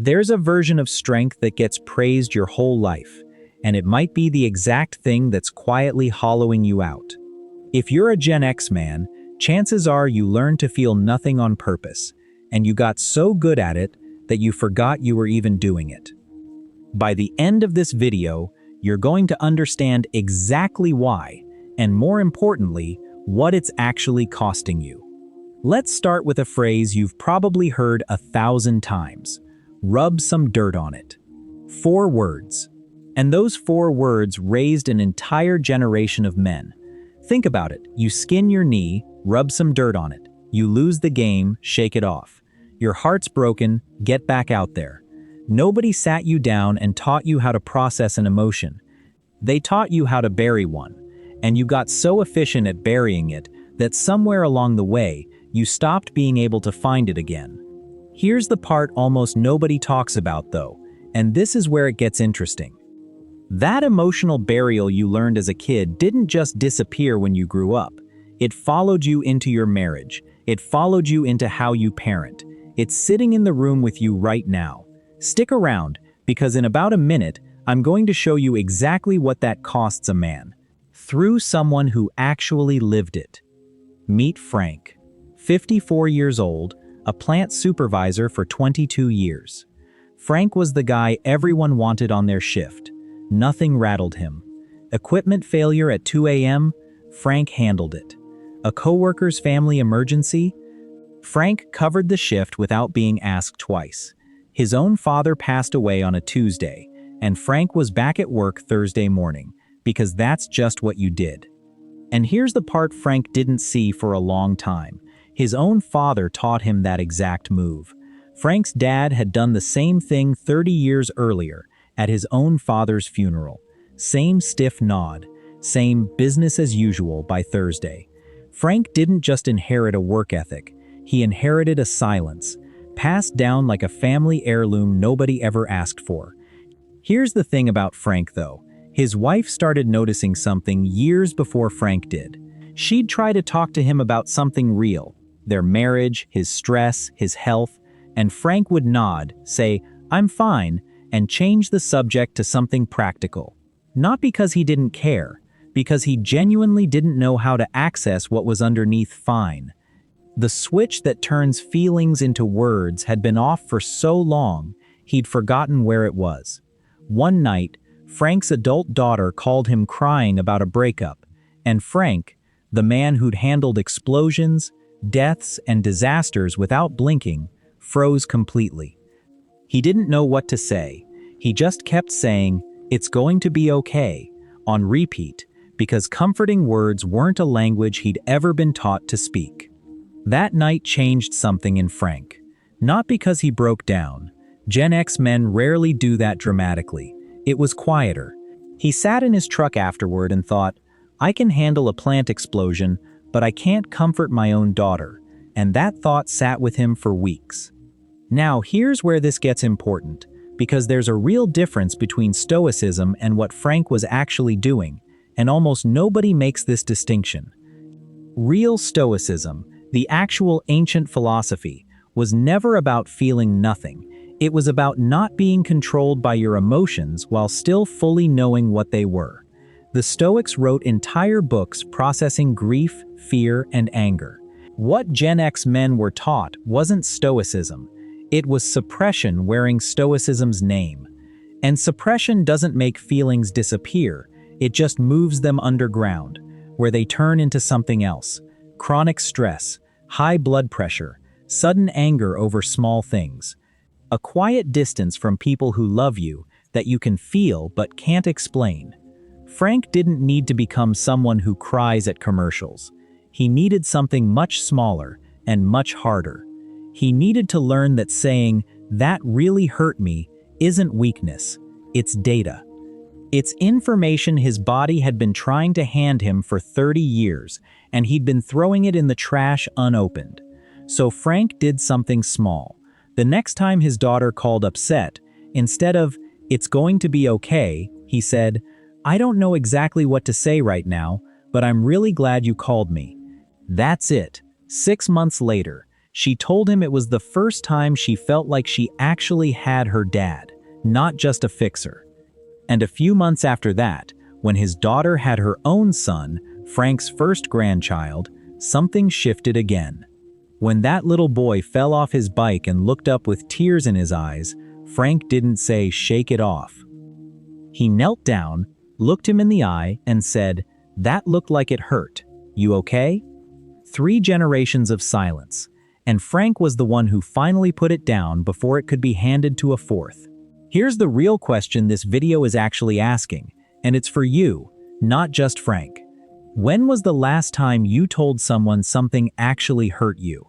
There's a version of strength that gets praised your whole life, and it might be the exact thing that's quietly hollowing you out. If you're a Gen X man, chances are you learned to feel nothing on purpose, and you got so good at it that you forgot you were even doing it. By the end of this video, you're going to understand exactly why, and more importantly, what it's actually costing you. Let's start with a phrase you've probably heard 1,000 times. Rub some dirt on it. 4 words. And those 4 words raised an entire generation of men. Think about it. You skin your knee, rub some dirt on it. You lose the game, shake it off. Your heart's broken, get back out there. Nobody sat you down and taught you how to process an emotion. They taught you how to bury one. And you got so efficient at burying it that somewhere along the way, you stopped being able to find it again. Here's the part almost nobody talks about though, and this is where it gets interesting. That emotional burial you learned as a kid didn't just disappear when you grew up. It followed you into your marriage. It followed you into how you parent. It's sitting in the room with you right now. Stick around, because in about a minute, I'm going to show you exactly what that costs a man. Through someone who actually lived it. Meet Frank. 54 years old, a plant supervisor for 22 years. Frank was the guy everyone wanted on their shift. Nothing rattled him. Equipment failure at 2 a.m., Frank handled it. A coworker's family emergency? Frank covered the shift without being asked twice. His own father passed away on a Tuesday, and Frank was back at work Thursday morning, because that's just what you did. And here's the part Frank didn't see for a long time. His own father taught him that exact move. Frank's dad had done the same thing 30 years earlier at his own father's funeral. Same stiff nod, same business as usual by Thursday. Frank didn't just inherit a work ethic, he inherited a silence, passed down like a family heirloom nobody ever asked for. Here's the thing about Frank though. His wife started noticing something years before Frank did. She'd try to talk to him about something real. Their marriage, his stress, his health, and Frank would nod, say, "I'm fine," and change the subject to something practical. Not because he didn't care, because he genuinely didn't know how to access what was underneath fine. The switch that turns feelings into words had been off for so long, he'd forgotten where it was. One night, Frank's adult daughter called him crying about a breakup, and Frank, the man who'd handled explosions, deaths, and disasters without blinking, froze completely. He didn't know what to say. He just kept saying, "It's going to be okay," on repeat, because comforting words weren't a language he'd ever been taught to speak. That night changed something in Frank. Not because he broke down. Gen X men rarely do that dramatically. It was quieter. He sat in his truck afterward and thought, "I can handle a plant explosion, but I can't comfort my own daughter," and that thought sat with him for weeks. Now, here's where this gets important, because there's a real difference between Stoicism and what Frank was actually doing, and almost nobody makes this distinction. Real Stoicism, the actual ancient philosophy, was never about feeling nothing. It was about not being controlled by your emotions while still fully knowing what they were. The Stoics wrote entire books processing grief, fear, and anger. What Gen X men were taught wasn't Stoicism. It was suppression wearing Stoicism's name. And suppression doesn't make feelings disappear, it just moves them underground, where they turn into something else. Chronic stress, high blood pressure, sudden anger over small things. A quiet distance from people who love you that you can feel but can't explain. Frank didn't need to become someone who cries at commercials. He needed something much smaller and much harder. He needed to learn that saying, "That really hurt me," isn't weakness, it's data. It's information his body had been trying to hand him for 30 years, and he'd been throwing it in the trash unopened. So Frank did something small. The next time his daughter called upset, instead of, "It's going to be okay," he said, "I don't know exactly what to say right now, but I'm really glad you called me." That's it. 6 months later, She told him it was the first time she felt like she actually had her dad, not just a fixer. And a few months after that, when his daughter had her own son, Frank's first grandchild, something shifted again. When that little boy fell off his bike and looked up with tears in his eyes, Frank didn't say, "Shake it off." He knelt down, looked him in the eye, and said, "That looked like it hurt. You okay?" 3 generations of silence, and Frank was the one who finally put it down before it could be handed to a 4th. Here's the real question this video is actually asking, and it's for you, not just Frank. When was the last time you told someone something actually hurt you?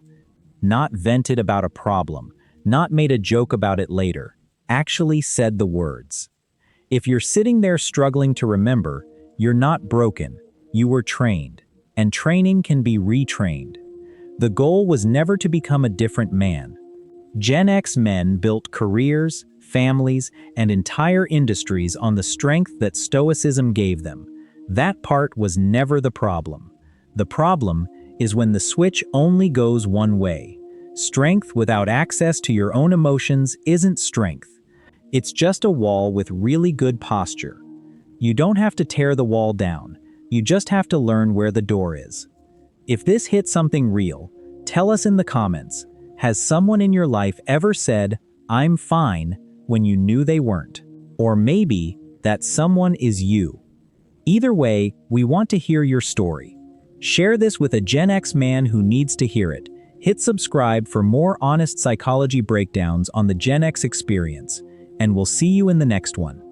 Not vented about a problem, not made a joke about it later, actually said the words. If you're sitting there struggling to remember, you're not broken, you were trained, and training can be retrained. The goal was never to become a different man. Gen X men built careers, families, and entire industries on the strength that Stoicism gave them. That part was never the problem. The problem is when the switch only goes one way. Strength without access to your own emotions isn't strength. It's just a wall with really good posture. You don't have to tear the wall down. You just have to learn where the door is. If this hit something real, tell us in the comments. Has someone in your life ever said, "I'm fine," when you knew they weren't? Or maybe that someone is you. Either way, we want to hear your story. Share this with a Gen X man who needs to hear it. Hit subscribe for more honest psychology breakdowns on the Gen X experience, and we'll see you in the next one.